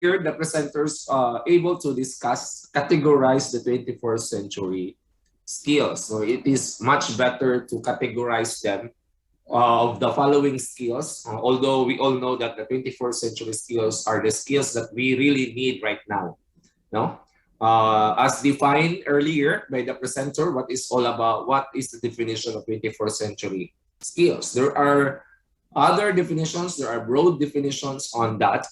here the presenters able to discuss, categorize the 21st century skills. So it is much better to categorize them of the following skills, although we all know that the 21st century skills are the skills that we really need right now. No? As defined earlier by the presenter, what is all about, what is the definition of 21st century skills? There are other definitions, there are broad definitions on that,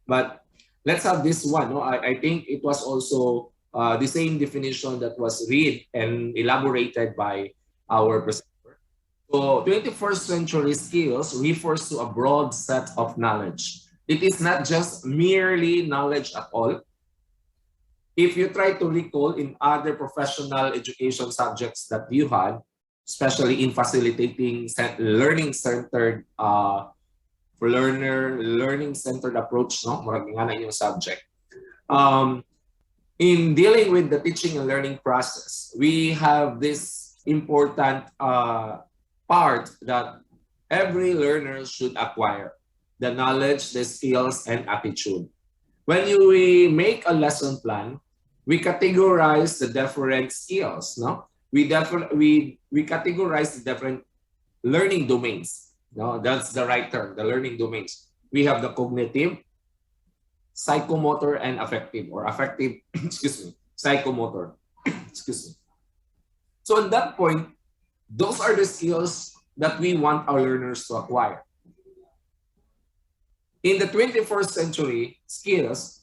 but let's have this one. No? I think it was also the same definition that was read and elaborated by our presenter. So 21st century skills refers to a broad set of knowledge. It is not just merely knowledge at all. If you try to recall in other professional education subjects that you had, especially in facilitating learning-centered learning-centered approach, no? Marami nga na yung subject. In dealing with the teaching and learning process, we have this important part that every learner should acquire: the knowledge, the skills, and attitude. When we make a lesson plan, we categorize the different skills. No, we categorize the different learning domains. No, that's the right term. The learning domains. We have the cognitive, psychomotor, and affective, or affective. Excuse me, psychomotor. Excuse me. So at that point, those are the skills that we want our learners to acquire. In the 21st century, skills,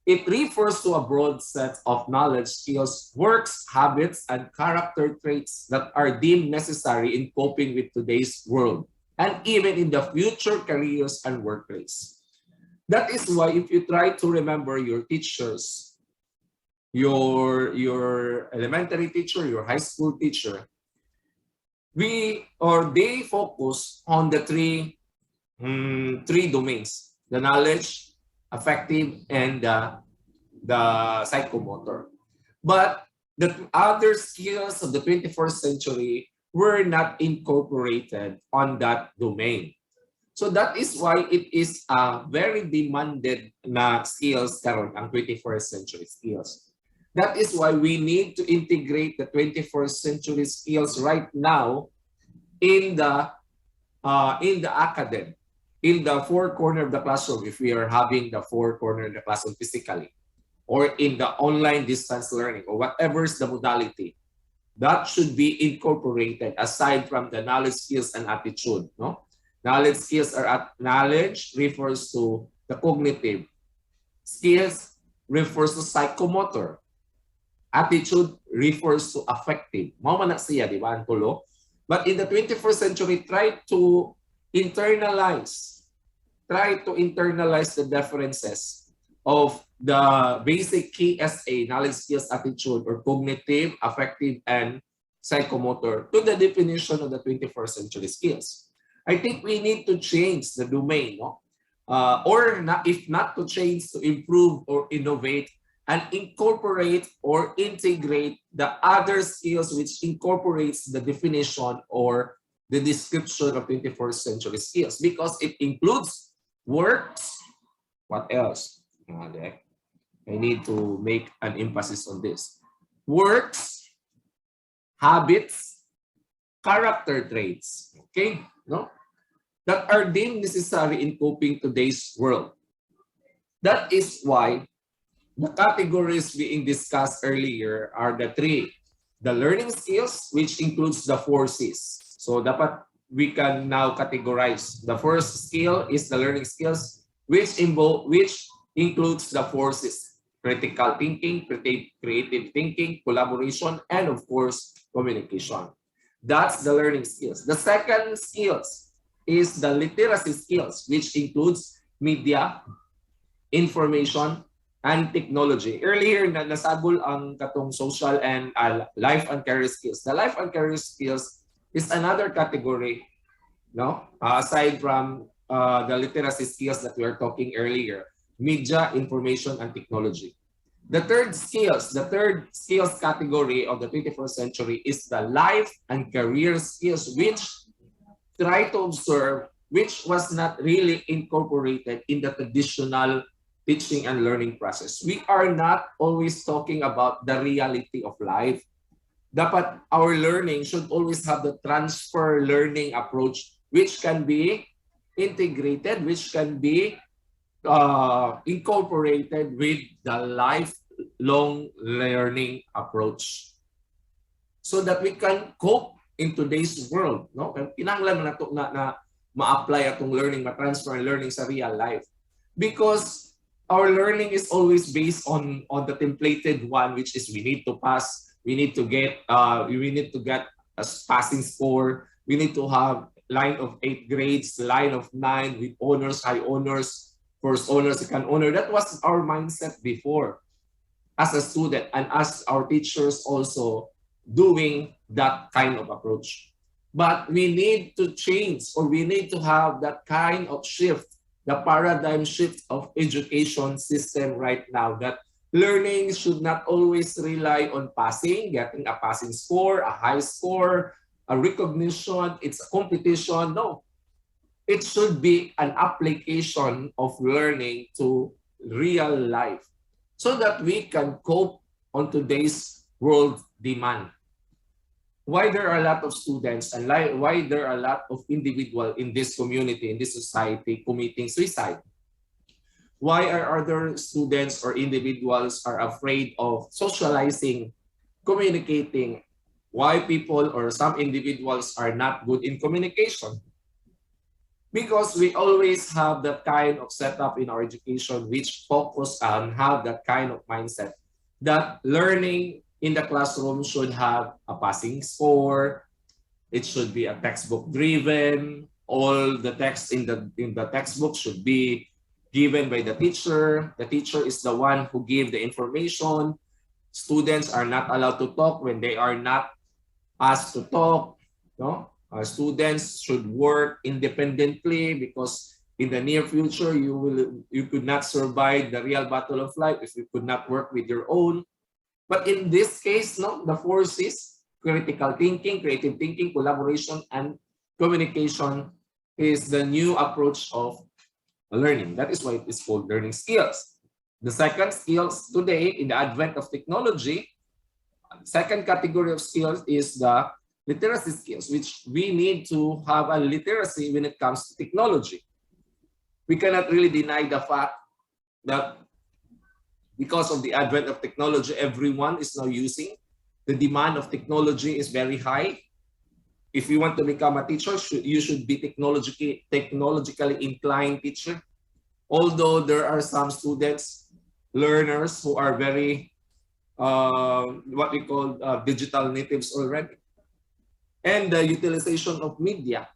it refers to a broad set of knowledge, skills, works, habits, and character traits that are deemed necessary in coping with today's world and even in the future careers and workplace. That is why if you try to remember your teachers, your elementary teacher, your high school teacher, they focus on the three domains: the knowledge, affective, and the psychomotor. But the other skills of the 21st century were not incorporated on that domain. So that is why it is a very demanded na skills karon ang 21st century skills. That is why we need to integrate the 21st century skills right now in the academy, in the four corner of the classroom, if we are having the four corner of the classroom physically, or in the online distance learning, or whatever is the modality. That should be incorporated aside from the knowledge, skills, and attitude. No? Knowledge, skills, knowledge refers to the cognitive. Skills refers to psychomotor. Attitude refers to affective. Mao man na siya, di ba, ang tulo? But in the 21st century, try to internalize the differences of the basic KSA, knowledge, skills, attitude, or cognitive, affective, and psychomotor to the definition of the 21st century skills. I think we need to change the domain, no? Or not, if not to change, to improve or innovate and incorporate or integrate the other skills which incorporates the definition or the description of 21st century skills, because it includes works. What else? I need to make an emphasis on this. Works, habits, character traits, okay? No? That are deemed necessary in coping today's world. That is why the categories being discussed earlier are the three. The learning skills, which includes the 4 C's. So dapat we can now categorize. The first skill is the learning skills, which includes the 4 C's: critical thinking, creative thinking, collaboration, and of course, communication. That's the learning skills. The second skills is the literacy skills, which includes media, information, and technology. Earlier, nasagol ang katong social and life and career skills. The life and career skills is another category, no? Aside from the literacy skills that we were talking earlier, media, information, and technology. The third skills category of the 21st century is the life and career skills, which try to observe, which was not really incorporated in the traditional teaching and learning process. We are not always talking about the reality of life. Dapat our learning should always have the transfer learning approach, which can be integrated, which can be incorporated with the lifelong learning approach, so that we can cope in today's world. No? Kinahanglan na to na ma-apply atong learning, ma-transfer learning sa real life. Because our learning is always based on the templated one, which is we need to pass, we need to get a passing score, we need to have line of 8 grades, line of 9 with honors, high honors, first honors, second honor. That was our mindset before as a student, and as our teachers also doing that kind of approach. But we need to change, or we need to have that kind of shift, the paradigm shift of education system right now, that learning should not always rely on passing, getting a passing score, a high score, a recognition, it's a competition. No, it should be an application of learning to real life, so that we can cope on today's world demand. Why there are a lot of students and why there are a lot of individuals in this community, in this society, committing suicide? Why are other students or individuals are afraid of socializing, communicating? Why people or some individuals are not good in communication? Because we always have that kind of setup in our education, which focus on have that kind of mindset that learning in the classroom should have a passing score. It should be a textbook driven. All the text in the textbook should be given by the teacher. The teacher is the one who gives the information. Students are not allowed to talk when they are not asked to talk. No? Students should work independently, because in the near future you could not survive the real battle of life if you could not work with your own. But in this case, no, the force is critical thinking, creative thinking, collaboration, and communication is the new approach of learning. That is why it is called learning skills. The second skills today, in the advent of technology, second category of skills is the literacy skills, which we need to have a literacy when it comes to technology. We cannot really deny the fact that because of the advent of technology, everyone is now using. The demand of technology is very high. If you want to become a teacher, you should be technologically inclined teacher. Although there are some students, learners who are very, what we call digital natives already. And the utilization of media.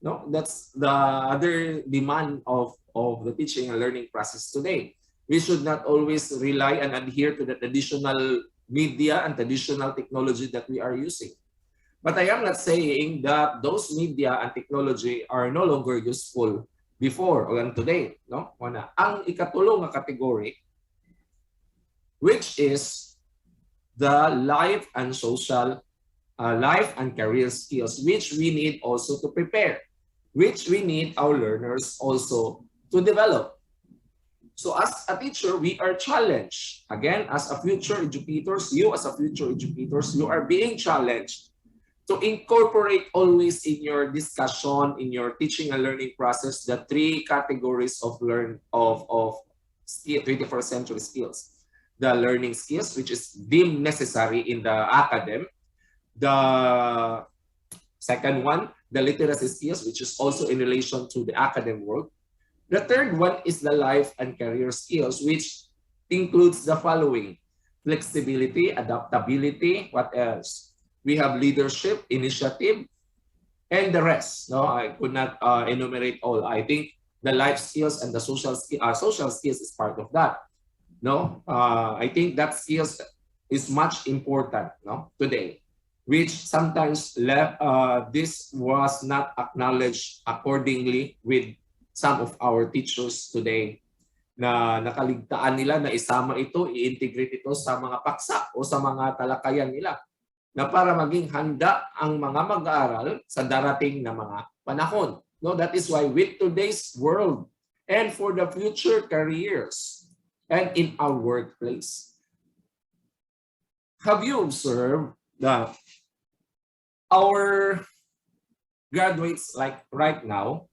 No, that's the other demand of the teaching and learning process today. We should not always rely and adhere to the traditional media and traditional technology that we are using. But I am not saying that those media and technology are no longer useful before or today. No? Ang ikatulong na category, which is the life and career skills, which we need also to prepare, which we need our learners also to develop. So as a teacher, we are challenged. Again, as a future educators, you as a future educators, you are being challenged to incorporate always in your discussion, in your teaching and learning process, the three categories of 21st century skills. The learning skills, which is deemed necessary in the academy. The second one, the literacy skills, which is also in relation to the academic world. The third one is the life and career skills, which includes the following: flexibility, adaptability, what else? We have leadership, initiative, and the rest. No, I could not enumerate all. I think the life skills and the social skills is part of that. No, I think that skills is much important, no, today, which sometimes this was not acknowledged accordingly with some of our teachers today, na nakaligtaan nila na isama ito, i-integrate ito sa mga paksa o sa mga talakayan nila, na para maging handa ang mga mag-aaral sa darating na mga panahon. No, that is why with today's world and for the future careers, and in our workplace. Have you observed that our graduates like right now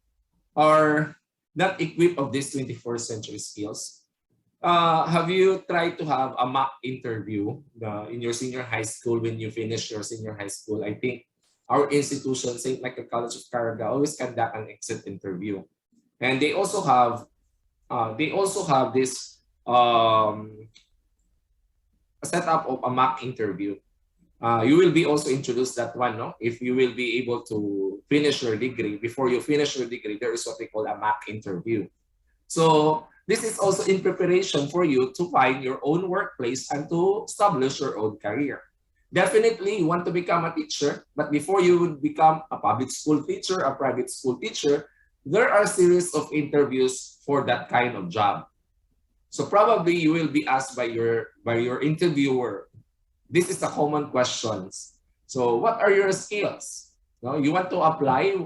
are not equipped of these 21st century skills? Have you tried to have a mock interview in your senior high school when you finish your senior high school? I think our institution, St. Michael College of Caraga, always conduct an exit interview, and they also have this setup of a mock interview. You will be also introduced that one, no? If you will be able to finish your degree, before you finish your degree, there is what we call a mock interview. So this is also in preparation for you to find your own workplace and to establish your own career. Definitely, you want to become a teacher, but before you would become a public school teacher, a private school teacher, there are a series of interviews for that kind of job. So probably you will be asked by your interviewer. This is the common questions. So what are your skills? No, you want to apply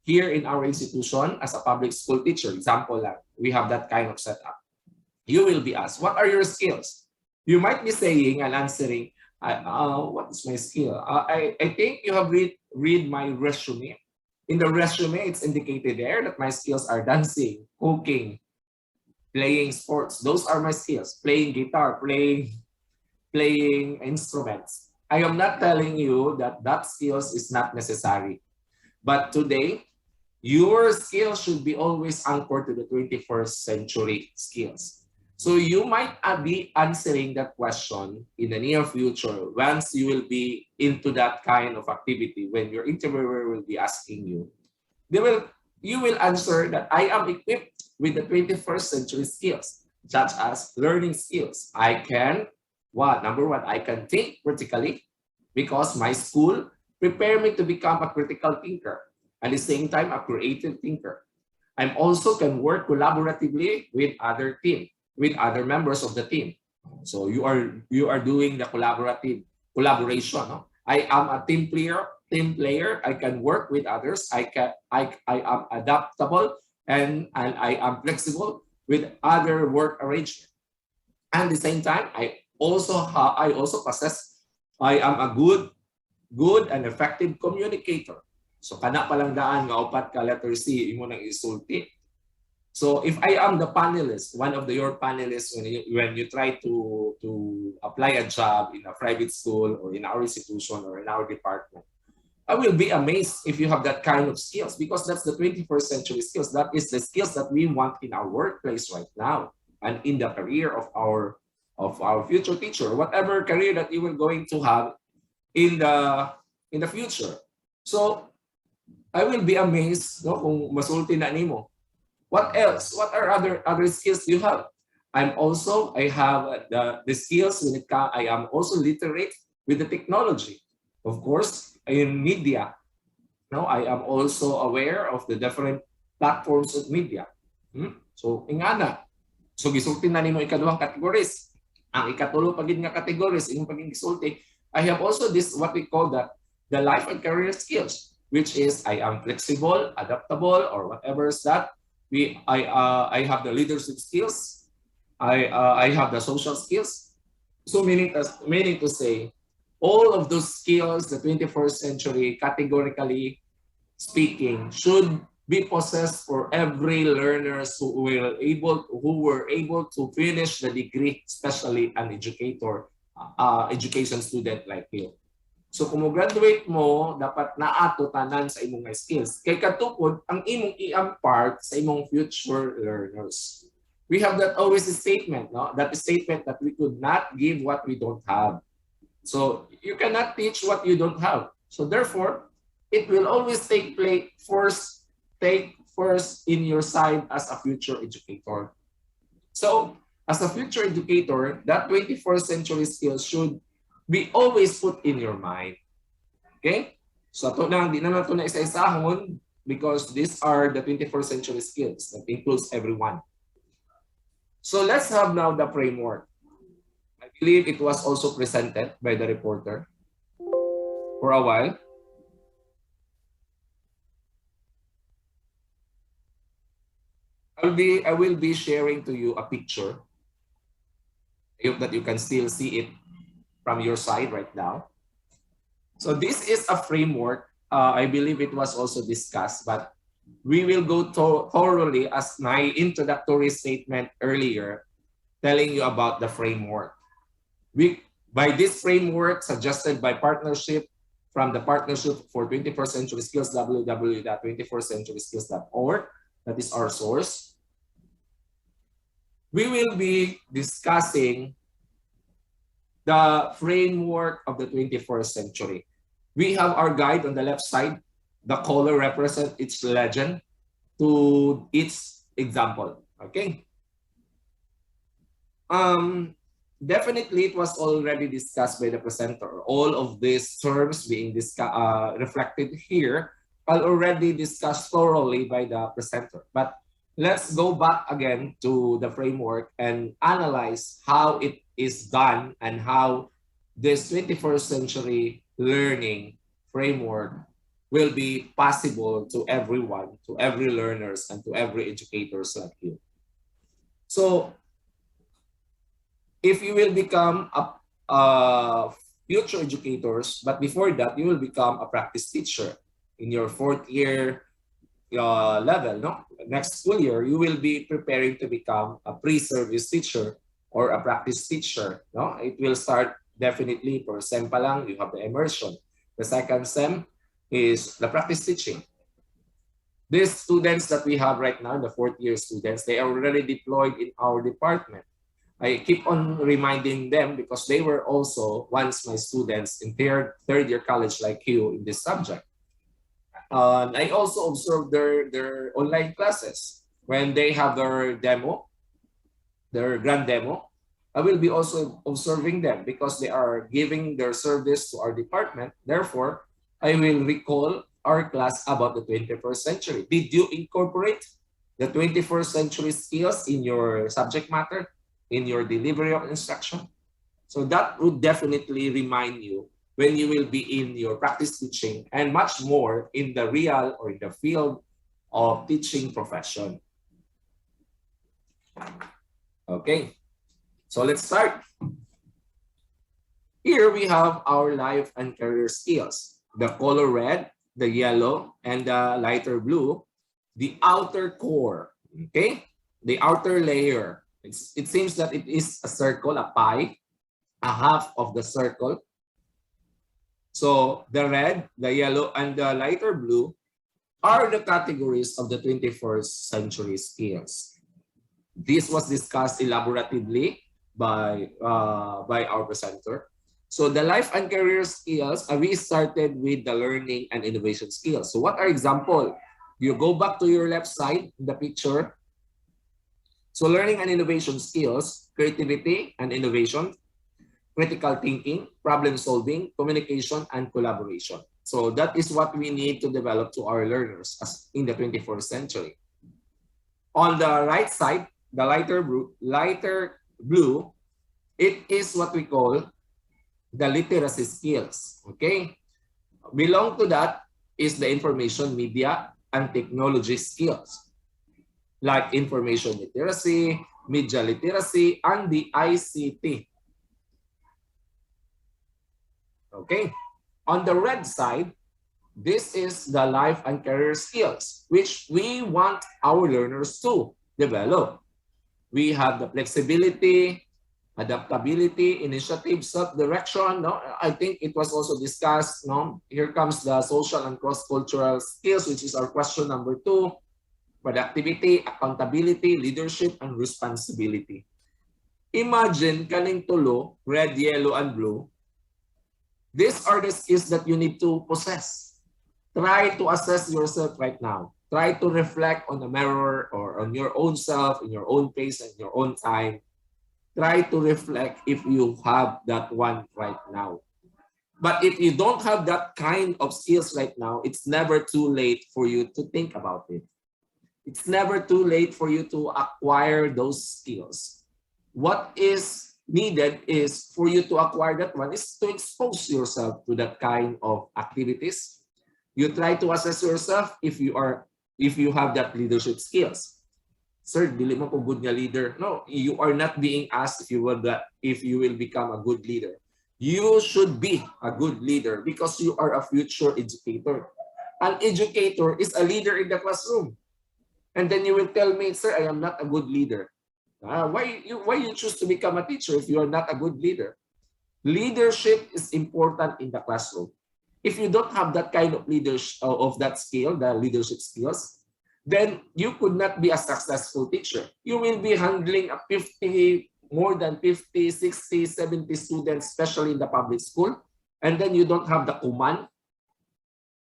here in our institution as a public school teacher. Example, we have that kind of setup. You will be asked, what are your skills? You might be saying and answering, what is my skill? I think you have read my resume. In the resume, it's indicated there that my skills are dancing, cooking, playing sports. Those are my skills. Playing guitar, playing instruments. I am not telling you that that skills is not necessary. But today, your skills should be always anchored to the 21st century skills. So you might be answering that question in the near future once you will be into that kind of activity. When your interviewer will be asking you, you will answer that I am equipped with the 21st century skills, such as learning skills. I can, number one, I can think critically because my school prepared me to become a critical thinker. At the same time, a creative thinker. I also can work collaboratively with other team, with other members of the team. So you are doing the collaboration. No? I am a team player. I can work with others. I am adaptable and I am flexible with other work arrangements. And at the same time, I am a good and effective communicator. So kana palang daan nga upat ka letter C imo nang isulti. So if I am the panelist, one of your panelists when you try to apply a job in a private school or in our institution or in our department, I will be amazed if you have that kind of skills because that's the 21st century skills. That is the skills that we want in our workplace right now and in the career of our future teacher, whatever career that you are going to have in the future. So I will be amazed no, kung masulti na nimo. What else? What are other skills you have? I have the skills when it comes. I am also literate with the technology. Of course, in media. No, I am also aware of the different platforms of media. So, ingana. So, gisulti na nimo ikaduhang categories. Ang ikatulo pagid nga categories, yung paging gisulti, I have also this what we call the life and career skills, which is I am flexible, adaptable, or whatever is that. I have the leadership skills. I have the social skills. So meaning to say, all of those skills, the 21st century, categorically speaking, should be possessed for every learners who were able to finish the degree, especially an education student like you. So kung mo-graduate mo, dapat naato tanan sa imong skills. Kay katukod, ang imong i-impart sa imong future learners. We have that always a statement, no? That statement that we could not give what we don't have. So you cannot teach what you don't have. So therefore, it will always take first in your side as a future educator. So as a future educator, that 21st century skills should be always put in your mind. Okay? So ito na, di na nato na isa-isahon because these are the 21st century skills that includes everyone. So let's have now the framework. I believe it was also presented by the reporter for a while. I will be sharing to you a picture I hope that you can still see it from your side right now. So this is a framework. I believe it was also discussed, but we will go thoroughly as my introductory statement earlier, telling you about the framework. By this framework suggested by partnership from the Partnership for 21st Century Skills, www.21stcenturyskills.org, that is our source. We will be discussing the framework of the 21st century. We have our guide on the left side. The color represents its legend to its example. Okay. Definitely, it was already discussed by the presenter. All of these terms being reflected here are already discussed thoroughly by the presenter. But let's go back again to the framework and analyze how it is done and how this 21st century learning framework will be possible to everyone, to every learners, and to every educators like you. So, if you will become a future educators, but before that, you will become a practice teacher in your 4th year level, no? Next school year, you will be preparing to become a pre-service teacher or a practice teacher, no? It will start definitely for SEM pa lang, you have the immersion. The second SEM is the practice teaching. These students that we have right now, the 4th year students, they are already deployed in our department. I keep on reminding them because they were also once my students in third year college like you in this subject. I also observe their online classes. When they have their demo, their grand demo, I will be also observing them because they are giving their service to our department. Therefore, I will recall our class about the 21st century. Did you incorporate the 21st century skills in your subject matter, in your delivery of instruction? So that would definitely remind you when you will be in your practice teaching and much more in the real or in the field of teaching profession. Okay, so let's start. Here we have our life and career skills. The color red, the yellow, and the lighter blue, the outer core, okay? The outer layer. It seems that it is a circle, a pie, a half of the circle. So the red, the yellow, and the lighter blue are the categories of the 21st century skills. This was discussed elaboratively by our presenter. So the life and career skills, we started with the learning and innovation skills. So what are example? You go back to your left side in the picture. So learning and innovation skills, creativity and innovation, critical thinking, problem solving, communication, and collaboration. So that is what we need to develop to our learners as in the 21st century. On the right side, the lighter blue, it is what we call the literacy skills, okay? Belong to that is the information media and technology skills, like information literacy, media literacy, and the ICT. Okay, on the red side, this is the life and career skills, which we want our learners to develop. We have the flexibility, adaptability, initiative, self-direction. No, I think it was also discussed. No, here comes the social and cross-cultural skills, which is our question number 2. Productivity, accountability, leadership, and responsibility. Imagine kaning tulo, red, yellow, and blue. These are the skills that you need to possess. Try to assess yourself right now. Try to reflect on the mirror or on your own self, in your own pace and your own time. Try to reflect if you have that one right now. But if you don't have that kind of skills right now, it's never too late for you to think about it. It's never too late for you to acquire those skills. What is needed is for you to acquire that one is to expose yourself to that kind of activities. You try to assess yourself if you have that leadership skills. Sir, dili mo ko good nga leader. No, you are not being asked if you will become a good leader. You should be a good leader because you are a future educator. An educator is a leader in the classroom. And then you will tell me, sir, I am not a good leader. Why you choose to become a teacher if you are not a good leader? Leadership is important in the classroom. If you don't have that kind of leadership of that skill, the leadership skills, then you could not be a successful teacher. You will be handling more than 50, 60, 70 students, especially in the public school. And then you don't have the command.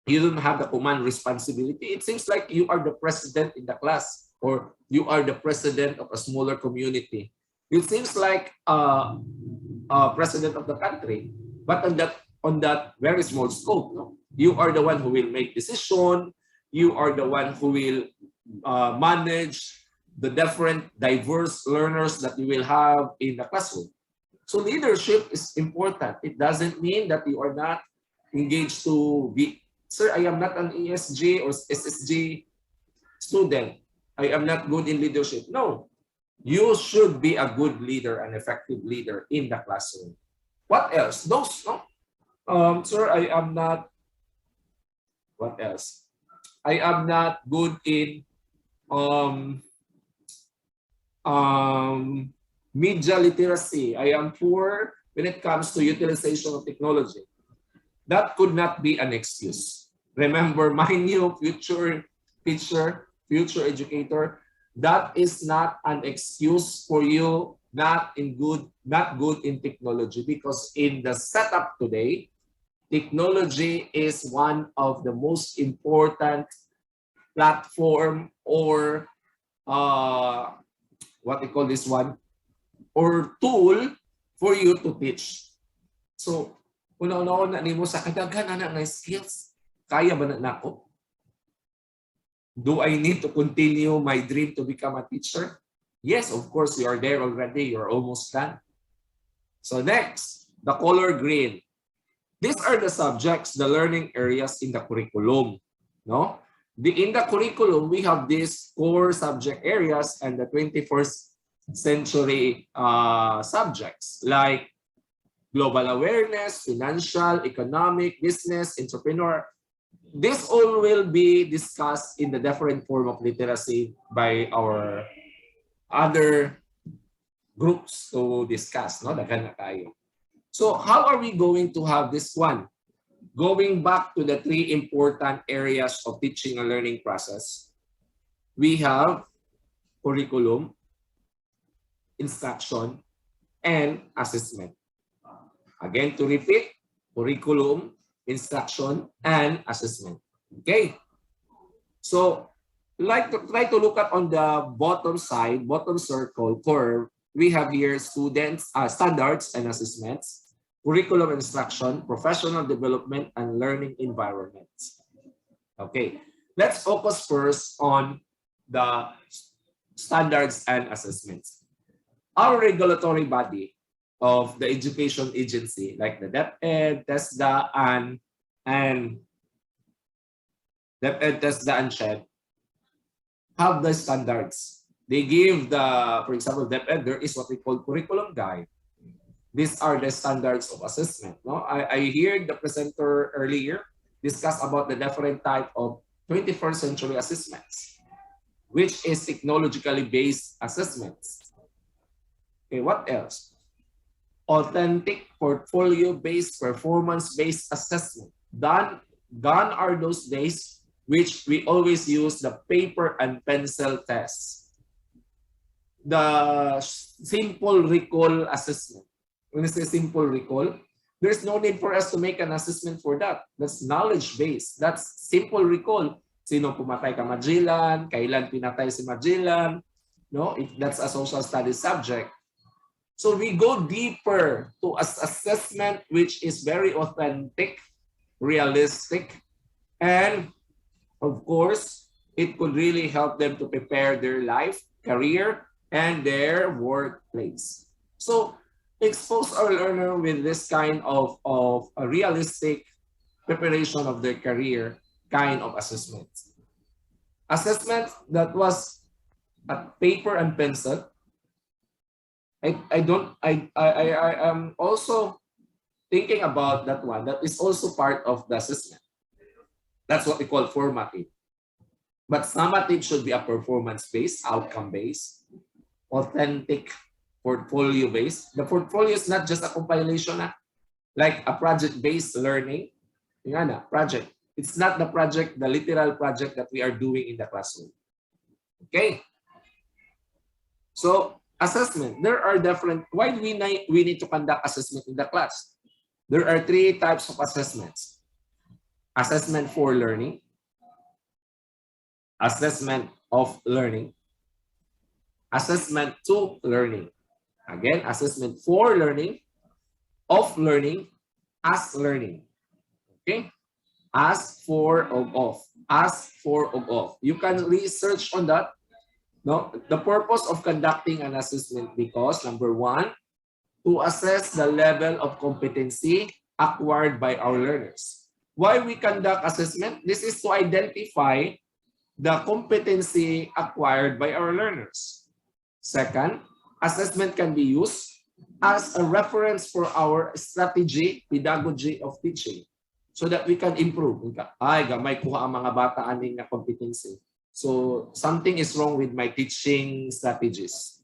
You don't have the command responsibility. It seems like you are the president in the class or you are the president of a smaller community. It seems like president of the country, but on that very small scope, no? You are the one who will make decision. You are the one who will manage the different diverse learners that you will have in the classroom. So leadership is important. It doesn't mean that you are not engaged to be, sir, I am not an ESG or SSG student. I am not good in leadership. No, you should be a good leader, an effective leader in the classroom. What else? Those, no? Sir, I am not, what else? I am not good in media literacy. I am poor when it comes to utilization of technology. That could not be an excuse. Remember, my new future teacher, future educator, that is not an excuse for you not good in technology, because in the setup today, technology is one of the most important platform or what they call this one, or tool for you to teach. So, una-una na nimo sa kadaghan na ng skills, kaya ba na ako? Do I need to continue my dream to become a teacher? Yes, of course, you are there already. You're almost done. So next, the color green. These are the subjects, the learning areas in the curriculum. No? In the curriculum, we have these core subject areas and the 21st century subjects like global awareness, financial, economic, business, entrepreneur. This all will be discussed in the different form of literacy by our other groups to discuss. No? Daghan na tayo. So how are we going to have this one? Going back to the three important areas of teaching and learning process, we have curriculum, instruction, and assessment. Again, to repeat, curriculum, instruction, and assessment. Okay? So, try to look at on the bottom side, bottom circle curve, we have here students, standards and assessments, curriculum instruction, professional development, and learning environments. Okay, let's focus first on the standards and assessments. Our regulatory body of the education agency, like the DepEd, TESDA, and DepEd, TESDA, and SHED, have the standards. They give the, for example, DepEd, there is what we call curriculum guide. These are the standards of assessment. No? I heard the presenter earlier discuss about the different type of 21st century assessments, which is technologically based assessments. Okay, what else? Authentic portfolio-based, performance-based assessment. Gone are those days which we always use the paper and pencil tests. The simple recall assessment. When I say simple recall, there's no need for us to make an assessment for that. That's knowledge-based. That's simple recall. Sino pumatay ka Magellan? Kailan pinatay si Magellan? No, if that's a social studies subject. So we go deeper to assessment which is very authentic, realistic, and of course, it could really help them to prepare their life, career, and their workplace. So expose our learner with this kind of a realistic preparation of their career kind of assessment. Assessment that was at paper and pencil. I am also thinking about that one. That is also part of the assessment. That's what we call formative. But summative should be a performance-based, outcome-based, authentic, portfolio-based. The portfolio is not just a compilation, like a project-based learning. Project. It's not the project, the literal project that we are doing in the classroom. Okay. So assessment. There are different. Why do we need to conduct assessment in the class? There are 3 types of assessments. Assessment for learning, assessment of learning, assessment to learning. Again, assessment for learning, of learning, as learning. Okay? As for or of. As for or of. You can research on that. No, the purpose of conducting an assessment because number 1, to assess the level of competency acquired by our learners. Why we conduct assessment? This is to identify the competency acquired by our learners. Second, assessment can be used as a reference for our strategy, pedagogy of teaching so that we can improve. Ay, gamay kuha ang mga bata aning na competency. So, something is wrong with my teaching strategies.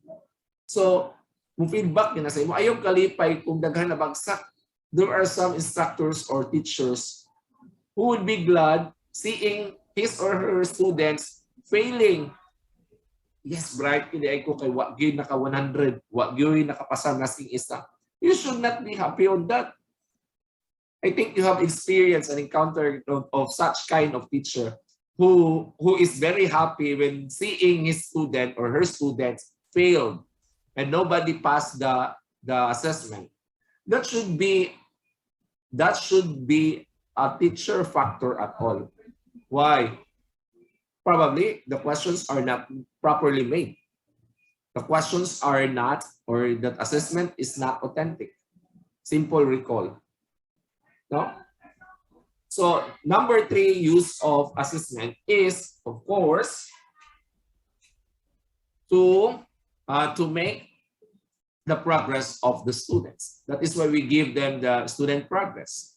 So, kung feedback yun na sa imo, ayaw kalipay kung daghan na bagsak. There are some instructors or teachers who would be glad seeing his or her students failing. Yes, bright, hindi ay ko kay wag yun naka 100, wag yun nakapasa nasing isa. You should not be happy on that. I think you have experienced and encountered of such kind of teacher who is very happy when seeing his student or her students failed and nobody passed the assessment. That should be a teacher factor at all. Why? Probably the questions are not properly made. The questions are not, or that assessment is not authentic. Simple recall. No? So number 3 use of assessment is, of course, to make the progress of the students. That is why we give them the student progress.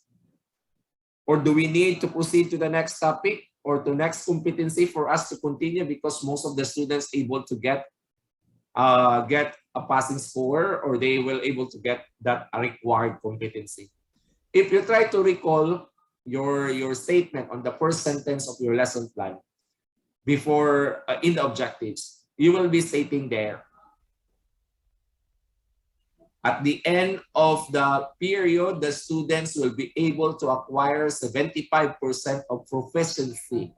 Or do we need to proceed to the next topic or to next competency for us to continue because most of the students able to get a passing score or they will able to get that required competency. If you try to recall your statement on the first sentence of your lesson plan before in the objectives, you will be stating there, at the end of the period, the students will be able to acquire 75% of proficiency.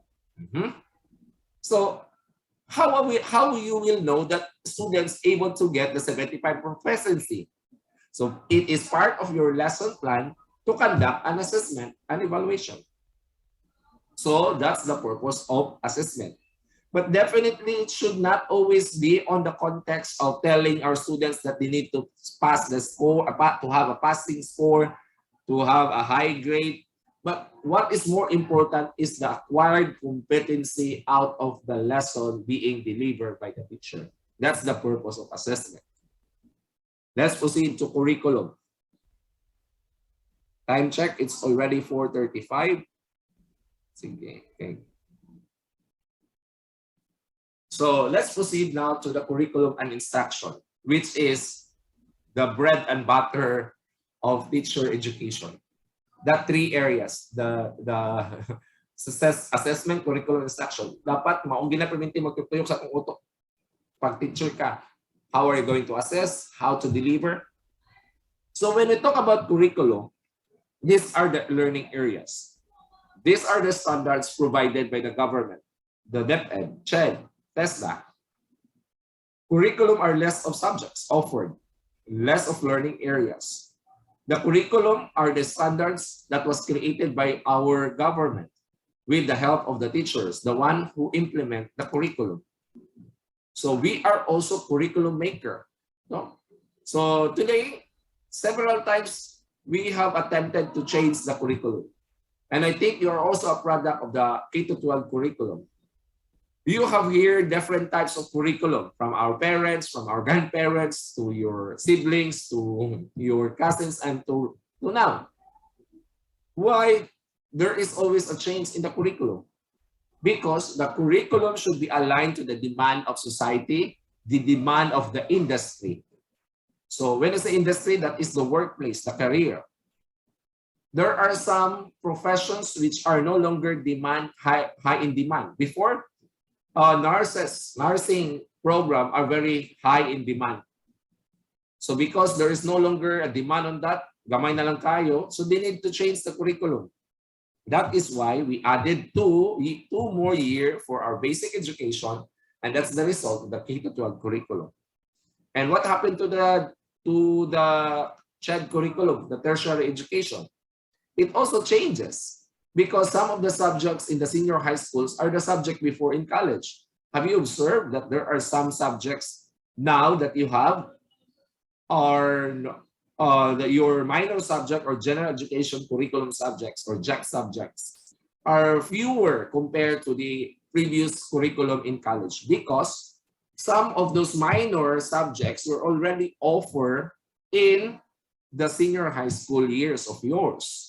So how you will know that students able to get the 75 proficiency? So it is part of your lesson plan to conduct an assessment and evaluation. So that's the purpose of assessment. But definitely it should not always be on the context of telling our students that they need to pass the score, to have a passing score, to have a high grade. But what is more important is the acquired competency out of the lesson being delivered by the teacher. That's the purpose of assessment. Let's proceed to curriculum. Time check, it's already 4:35. Okay. So let's proceed now to the curriculum and instruction, which is the bread and butter of teacher education. The 3 areas, the assessment, curriculum, instruction. Dapat maong ginaperminti magtutuyok sa atong utok. Pag teacher ka, how are you going to assess, how to deliver? So when we talk about curriculum, these are the learning areas. These are the standards provided by the government, the DepEd, CHED, TESDA. Curriculum are less of subjects offered, less of learning areas. The curriculum are the standards that was created by our government with the help of the teachers, the one who implement the curriculum. So we are also curriculum maker. No? So today, several times, we have attempted to change the curriculum. And I think you are also a product of the K-12 curriculum. You have here different types of curriculum from our parents, from our grandparents, to your siblings, to your cousins, and to now. Why there is always a change in the curriculum? Because the curriculum should be aligned to the demand of society, the demand of the industry. So when it's the industry, that is the workplace, the career. There are some professions which are no longer high in demand. Before, nursing program are very high in demand. So because there is no longer a demand on that, gamay na lang kayo, so they need to change the curriculum. That is why we added two more years for our basic education, and that's the result of the K-12 curriculum. And what happened to the CHED curriculum, the tertiary education? It also changes because some of the subjects in the senior high schools are the subject before in college. Have you observed that there are some subjects now that you have are your minor subject or general education curriculum subjects or JAC subjects are fewer compared to the previous curriculum in college because some of those minor subjects were already offered in the senior high school years of yours.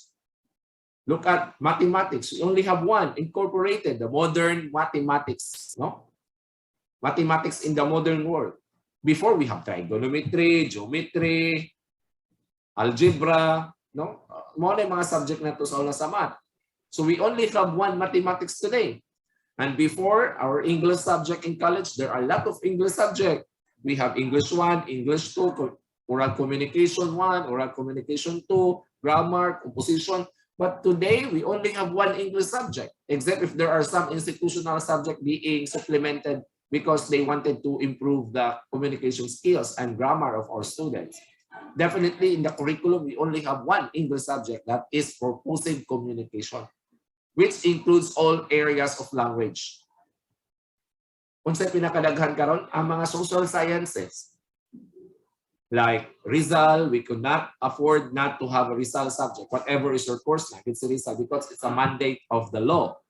Look at mathematics. We only have one incorporated, the modern mathematics, no? Mathematics in the modern world. Before we have trigonometry, geometry, algebra, no? Mo na mga subject na to sa math. So we only have one mathematics today. And before our English subject in college, there are a lot of English subject. We have English 1, English 2, oral communication 1, oral communication 2, grammar, composition. But today, we only have one English subject, except if there are some institutional subject being supplemented because they wanted to improve the communication skills and grammar of our students. Definitely in the curriculum, we only have one English subject, that is purposive communication, which includes all areas of language. Kung sa pinakadaghan karon ang mga social sciences, like Rizal, we could not afford not to have a Rizal subject. Whatever is your course, it's Rizal because it's a mandate of the law.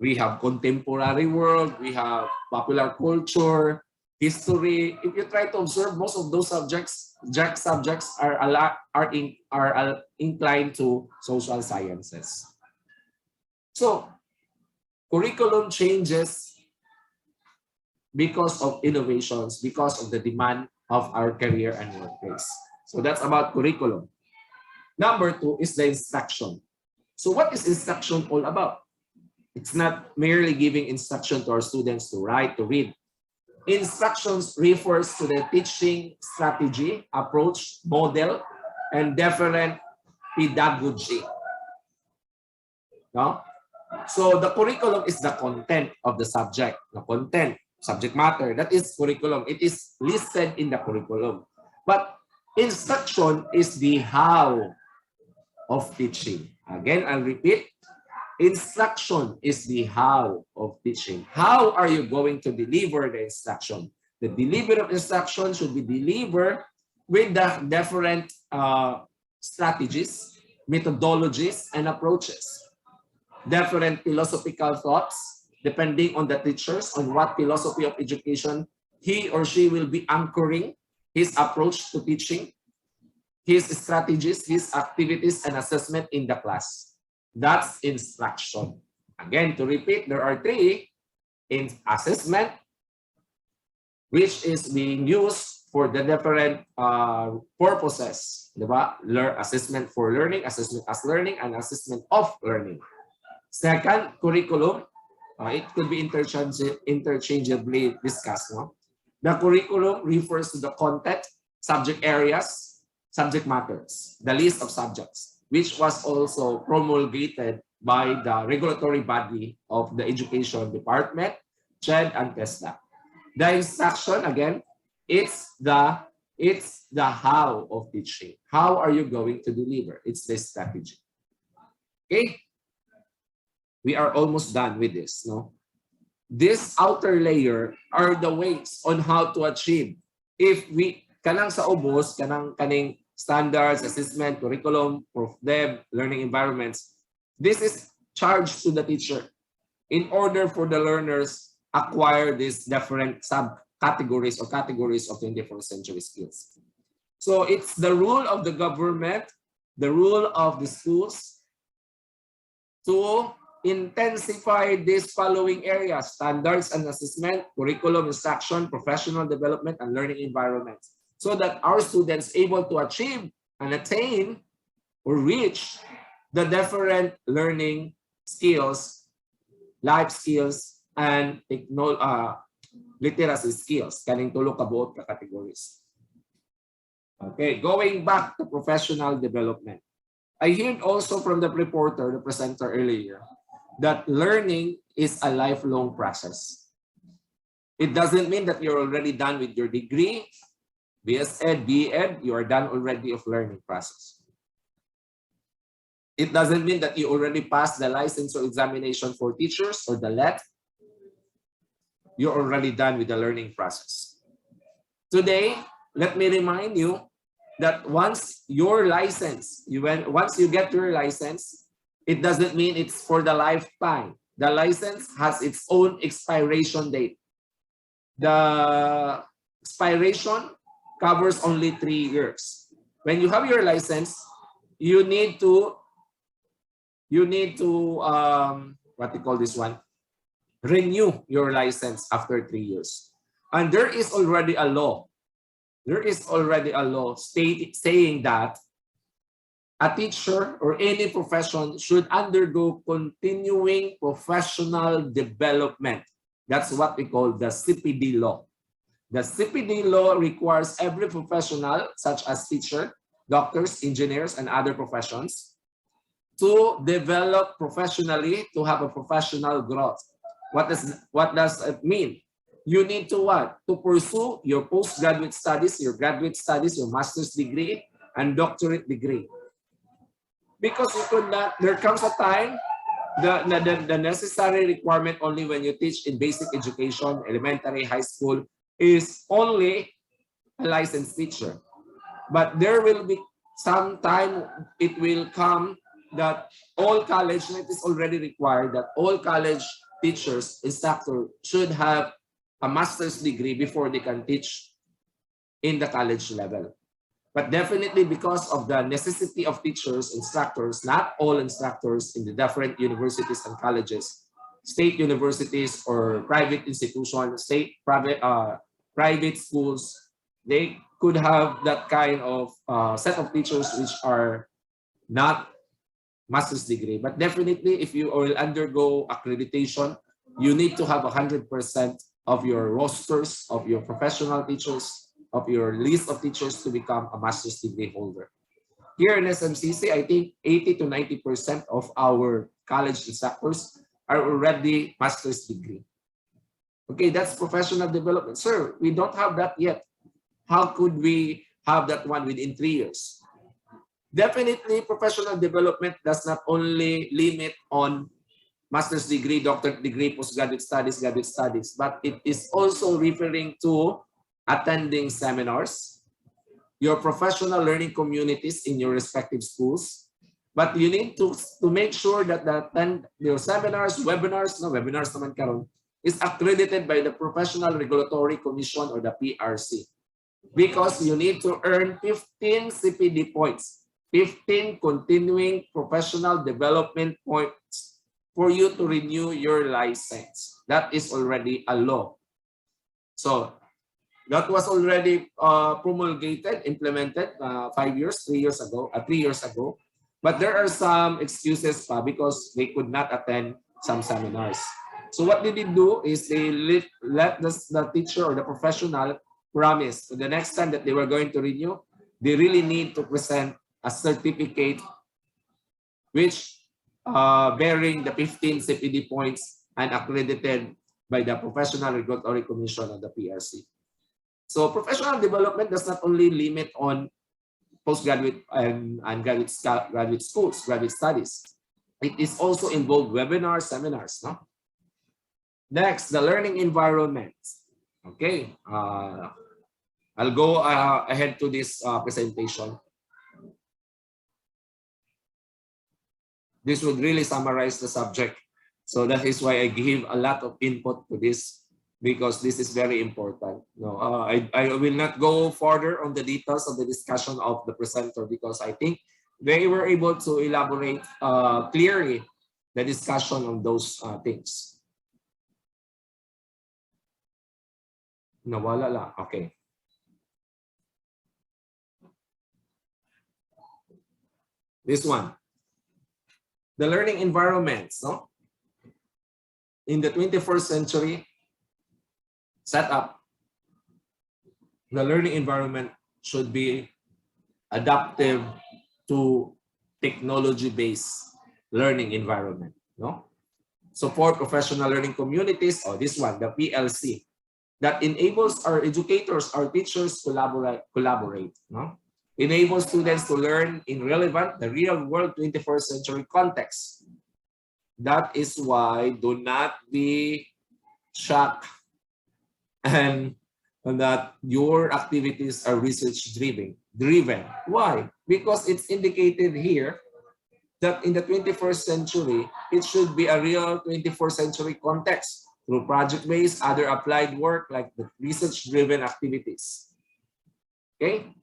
We have contemporary world, we have popular culture, history. If you try to observe, most of those subjects, JAC subjects are inclined to social sciences. So, curriculum changes because of innovations, because of the demand of our career and workplace. So that's about curriculum. Number 2 is the instruction. So what is instruction all about? It's not merely giving instruction to our students to write, to read. Instructions refers to the teaching strategy, approach, model, and different pedagogy. No? So the curriculum is the content of the subject, the content. Subject matter, that is curriculum. It is listed in the curriculum. But instruction is the how of teaching. Again, I'll repeat. Instruction is the how of teaching. How are you going to deliver the instruction? The delivery of instruction should be delivered with the different strategies, methodologies, and approaches. Different philosophical thoughts, depending on the teachers, on what philosophy of education he or she will be anchoring his approach to teaching, his strategies, his activities, and assessment in the class. That's instruction. Again, to repeat, there are 3 in assessment, which is being used for the different purposes. Diba? Assessment for learning, assessment as learning, and assessment of learning. Second, curriculum. It could be interchangeably discussed. No? The curriculum refers to the content, subject areas, subject matters, the list of subjects, which was also promulgated by the regulatory body of the Education Department, CHED and TESDA. The instruction, again, it's the how of teaching. How are you going to deliver? It's the strategy. Okay? We are almost done with this, no? This outer layer are the ways on how to achieve. If we, kanang sa ubos, kaning standards, assessment, curriculum, prof dev, learning environments, this is charged to the teacher in order for the learners acquire these different subcategories or categories of 21st century skills. So it's the role of the government, the role of the schools to intensify these following areas: standards and assessment, curriculum instruction, professional development, and learning environments, so that our students able to achieve and attain or reach the different learning skills, life skills, and literacy skills. Kaning tulo ka buot ka categories. Okay, going back to professional development. I heard also from the reporter, the presenter earlier, that learning is a lifelong process. It doesn't mean that you're already done with your degree, BS Ed, BEd, you are done already of learning process. It doesn't mean that you already passed the license or examination for teachers or the LET. You're already done with the learning process. Today, let me remind you that once your license, once you get your license, it doesn't mean it's for the lifetime. The license has its own expiration date. The expiration covers only 3 years. When you have your license, you need to what you call this one? Renew your license after 3 years. And there is already a law. There is already a law saying that a teacher or any profession should undergo continuing professional development. That's what we call the CPD law. The CPD law requires every professional, such as teacher, doctors, engineers, and other professions, to develop professionally, to have a professional growth. What does it mean? You need to what? To pursue your postgraduate studies, your graduate studies, your master's degree, and doctorate degree. Because you could not, there comes a time, the necessary requirement only when you teach in basic education, elementary, high school, is only a licensed teacher. But there will be some time it will come that all college, and it is already required that all college teachers, instructors should have a master's degree before they can teach in the college level. But definitely because of the necessity of teachers, instructors, not all instructors in the different universities and colleges, state universities or private institutions, private schools, they could have that kind of set of teachers which are not master's degree. But definitely if you will undergo accreditation, you need to have 100% of your rosters, of your professional teachers, of your list of teachers to become a master's degree holder. Here in SMCC, I think 80 to 90% of our college instructors are already master's degree. Okay, that's professional development. Sir, we don't have that yet. How could we have that one within 3 years? Definitely, professional development does not only limit on master's degree, doctorate degree, postgraduate studies, graduate studies, but it is also referring to attending seminars, your professional learning communities in your respective schools. But you need to make sure that your seminars, webinars naman karon, is accredited by the Professional Regulatory Commission or the PRC. Because you need to earn 15 CPD points, 15 continuing professional development points for you to renew your license. That is already a law. So that was already promulgated, implemented 3 years ago. But there are some excuses because they could not attend some seminars. So what they did do is they let the teacher or the professional promise so the next time that they were going to renew, they really need to present a certificate which bearing the 15 CPD points and accredited by the Professional Regulatory Commission of the PRC. So professional development does not only limit on postgraduate and graduate schools, graduate studies. It is also involved webinars, seminars. No? Next, the learning environment. Okay, I'll go ahead to this presentation. This would really summarize the subject. So that is why I give a lot of input to this because this is very important. No, I will not go further on the details of the discussion of the presenter because I think they were able to elaborate clearly the discussion on those things. Nawala lang. Okay. This one. The learning environments, no? In the 21st century, set up, the learning environment should be adaptive to technology-based learning environment, no? Support professional learning communities, or this one, the PLC, that enables our educators, our teachers collaborate, no? Enable students to learn in relevant, the real world 21st century context. That is why do not be shocked and that your activities are research driven. Why? Because it's indicated here that in the 21st century, it should be a real 24th century context through project-based, other applied work like the research-driven activities. Okay?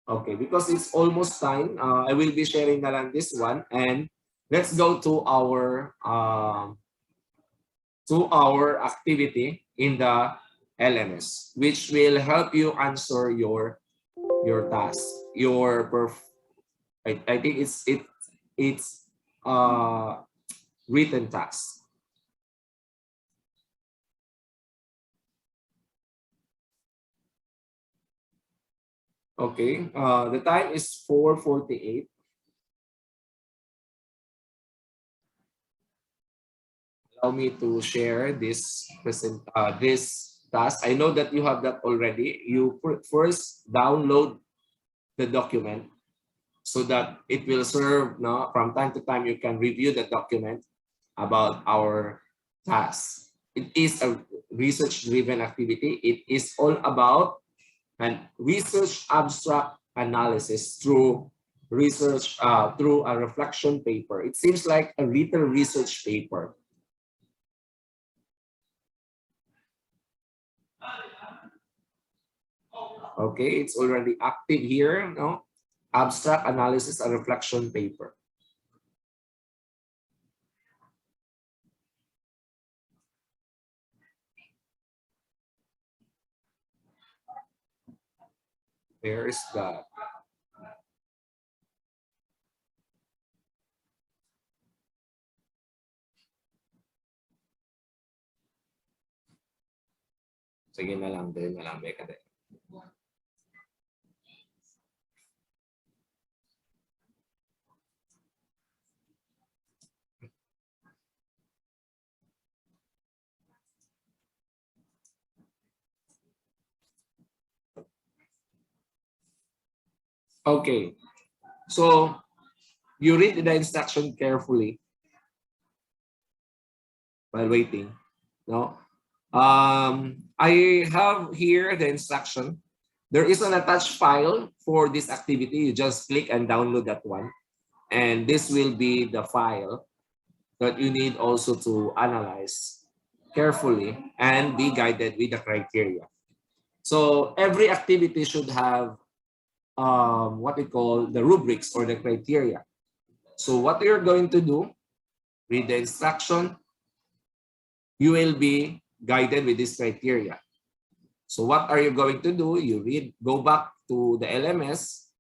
Okay, because it's almost time, I will be sharing na lang this one, and let's go to our activity in the LMS, which will help you answer your task, I think it's written task. Okay, the time is 4:48. Allow me to share this task. I know that you have that already. You first download the document so that it will serve, no, from time to time you can review the document about our task. It is a research-driven activity. It is all about and research abstract analysis through research through a reflection paper. It seems like a little research paper. Okay, it's already active here, no? Abstract analysis and reflection paper. Where is that? Sige na lang din, malami ka din. Okay, so you read the instruction carefully while waiting. No, I have here the instruction. There is an attached file for this activity. You just click and download that one, and this will be the file that you need also to analyze carefully and be guided with the criteria. So every activity should have what we call the rubrics or the criteria. So what you're going to do, read the instruction, you will be guided with this criteria. So what are you going to do? You go back to the LMS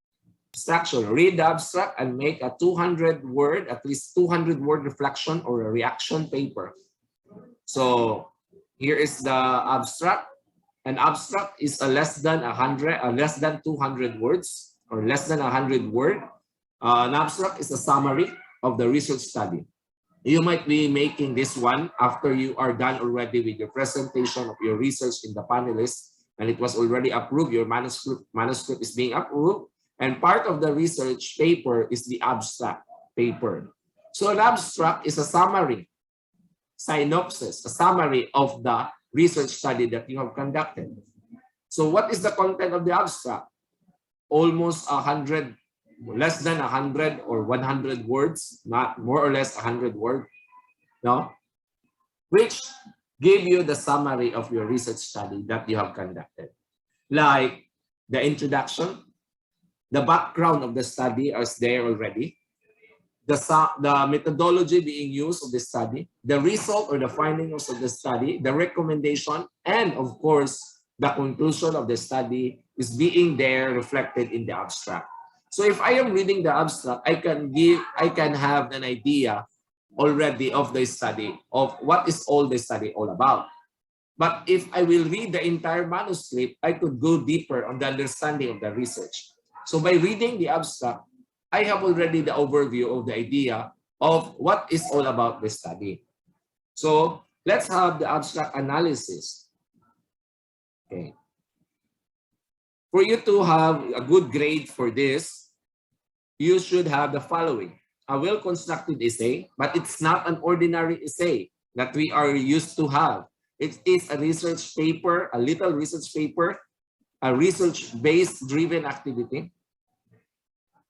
instruction, read the abstract and make a 200-word, at least 200-word reflection or a reaction paper. So here is the abstract. An abstract is less than 200 words or less than 100 word. An abstract is a summary of the research study. You might be making this one after you are done already with your presentation of your research in the panelists, and it was already approved. Your manuscript is being approved, and part of the research paper is the abstract paper. So an abstract is a summary, synopsis, a summary of the research study that you have conducted. So what is the content of the abstract? Almost 100, less than 100 or 100 words, not more or less 100 words. No? which give you the summary of your research study that you have conducted. Like the introduction, the background of the study is there already, the methodology being used of the study, the result or the findings of the study, the recommendation, and of course, the conclusion of the study is being there reflected in the abstract. So if I am reading the abstract, I can have an idea already of the study, of what is all the study all about. But if I will read the entire manuscript, I could go deeper on the understanding of the research. So by reading the abstract, I have already the overview of the idea of what is all about the study. So let's have the abstract analysis. Okay. For you to have a good grade for this, you should have the following. A well-constructed essay, but it's not an ordinary essay that we are used to have. It is a research paper, a little research paper, a research-based driven activity.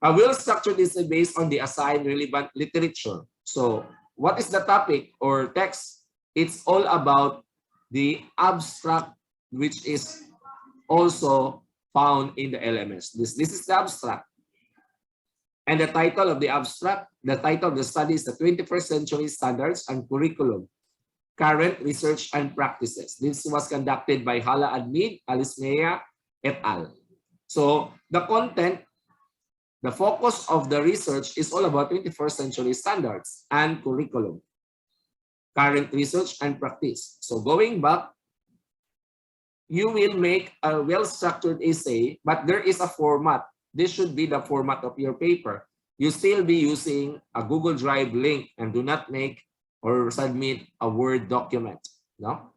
A well-structured essay based on the assigned relevant literature. So what is the topic or text? It's all about the abstract, which is also found in the LMS. This is the abstract. And the title of the abstract, the title of the study is the 21st Century Standards and Curriculum, Current Research and Practices. This was conducted by Hala Admid, Alismea, et al. So the content, the focus of the research is all about 21st century standards and curriculum, current research and practice. So going back, you will make a well-structured essay, but there is a format. This should be the format of your paper. You still be using a Google Drive link and do not make or submit a Word document. No?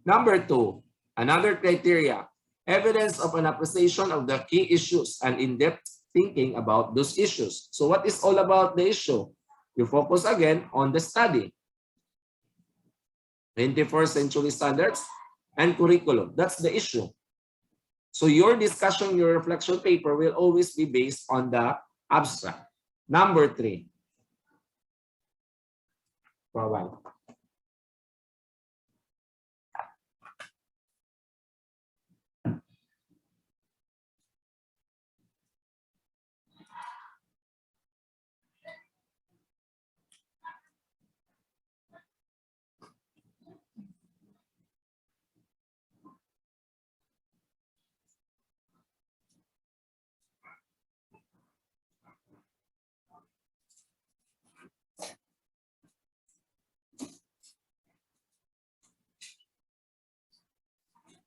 Number 2, another criteria, evidence of an appreciation of the key issues and in-depth thinking about those issues. So what is all about the issue? You focus again on the study. 21st century standards and curriculum. That's the issue. So your discussion, your reflection paper will always be based on the abstract. Number 3. Provide.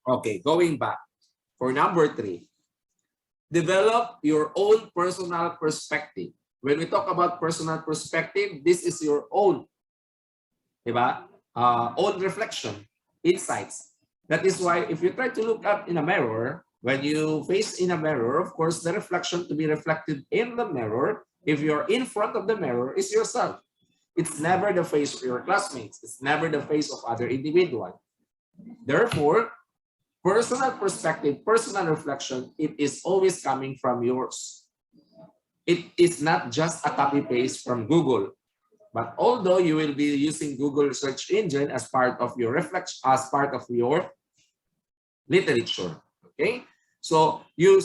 Okay, going back. For number 3, develop your own personal perspective. When we talk about personal perspective, this is your own, diba? Own reflection, insights. That is why if you try to look up in a mirror, when you face in a mirror, of course, the reflection to be reflected in the mirror, if you're in front of the mirror, is yourself. It's never the face of your classmates. It's never the face of other individual. Therefore, personal perspective, personal reflection, it is always coming from yours. It is not just a copy-paste from Google. But although you will be using Google search engine as part of your reflection, as part of your literature, okay? So you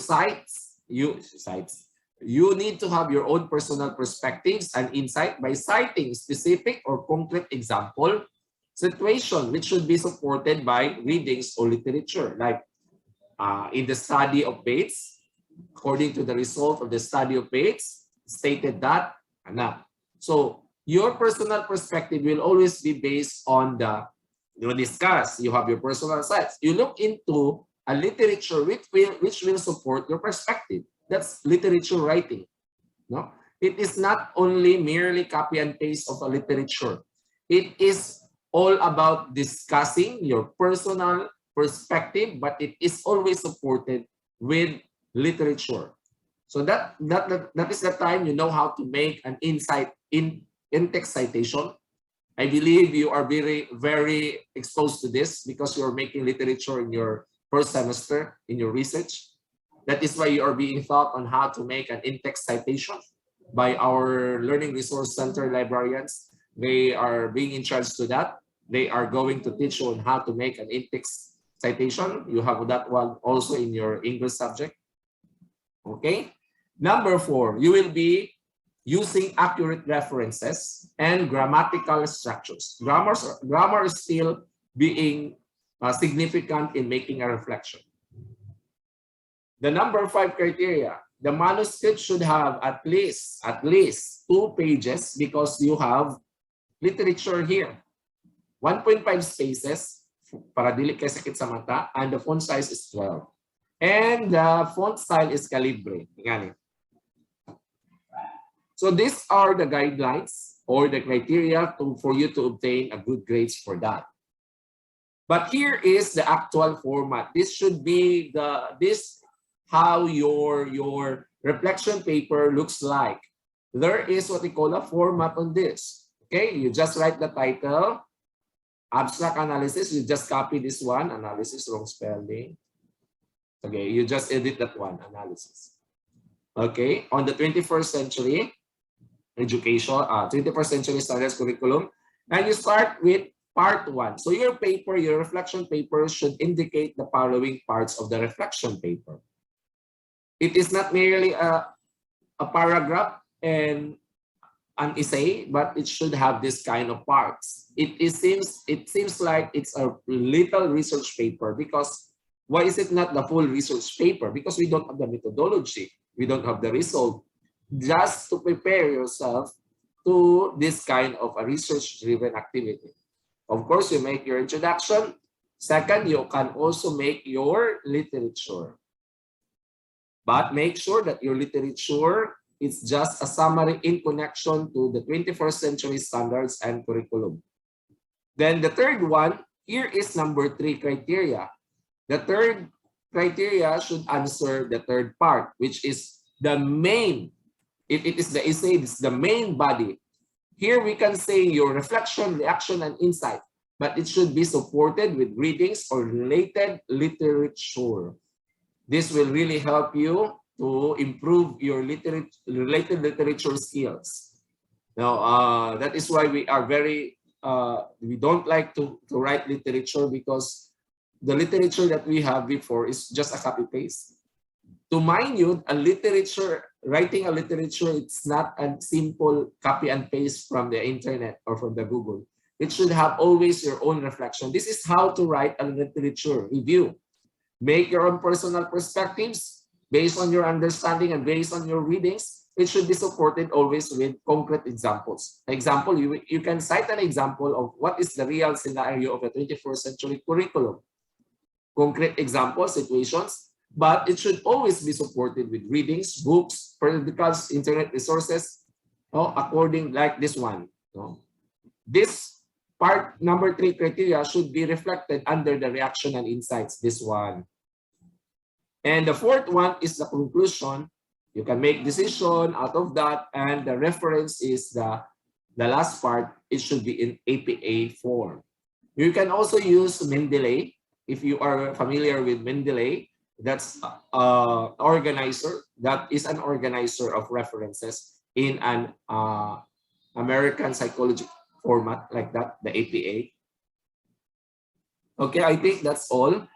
need to have your own personal perspectives and insight by citing specific or concrete example situation, which should be supported by readings or literature, like in the study of Bates, according to the result of the study of Bates, stated that, so your personal perspective will always be based on the, you discuss, you have your personal sides. You look into a literature which will support your perspective. That's literature writing. No? It is not only merely copy and paste of a literature. It is all about discussing your personal perspective, but it is always supported with literature. So that is the time you know how to make an insight in-text citation. I believe you are very, very exposed to this because you're making literature in your first semester in your research. That is why you are being taught on how to make an in-text citation by our Learning Resource Center librarians. They are being in charge to that. they are going to teach you on how to make an in-text citation. You have that one also in your English subject. Okay. Number 4, you will be using accurate references and grammatical structures. Grammar is still being significant in making a reflection. The number 5 criteria, the manuscript should have at least 2 pages because you have literature here. 1.5 spaces para dili kay sakit sa mata, and the font size is 12. And the font style is calibre. So these are the guidelines or the criteria for you to obtain a good grades for that. But here is the actual format. This should be how your reflection paper looks like. There is what we call a format on this. Okay, you just write the title, abstract analysis. You just copy this one, analysis, wrong spelling. Okay, you just edit that one, analysis. Okay, on the 21st century education, 21st century studies curriculum, and you start with part 1. So your paper, your reflection paper should indicate the following parts of the reflection paper. It is not merely a paragraph and an essay, but it should have this kind of parts. It seems like it's a little research paper, because why is it not the full research paper? Because we don't have the methodology, we don't have the result. Just to prepare yourself to this kind of a research-driven activity. Of course, you make your introduction. Second, you can also make your literature. But make sure that your literature is just a summary in connection to the 21st century standards and curriculum. Then the third one, here is number 3 criteria. The third criteria should answer the third part, which is the main. It is the essay, it's the main body. Here we can say your reflection, reaction, and insight, but it should be supported with readings or related literature. This will really help you to improve your related literature skills. Now, that is why we are we don't like to write literature, because the literature that we have before is just a copy-paste. To mind you, writing a literature, it's not a simple copy and paste from the internet or from the Google. It should have always your own reflection. This is how to write a literature review. Make your own personal perspectives based on your understanding and based on your readings. It should be supported always with concrete examples. Example, you can cite an example of what is the real scenario of a 21st century curriculum. Concrete examples, situations, but it should always be supported with readings, books, periodicals, internet resources, according like this one. This part, number 3 criteria, should be reflected under the reaction and insights, this one. And the fourth one is the conclusion. You can make decision out of that, and the reference is the last part. It should be in APA form. You can also use Mendeley. If you are familiar with Mendeley, that's an organizer. That is an organizer of references in an American psychology format like that, the APA. Okay, I think that's all.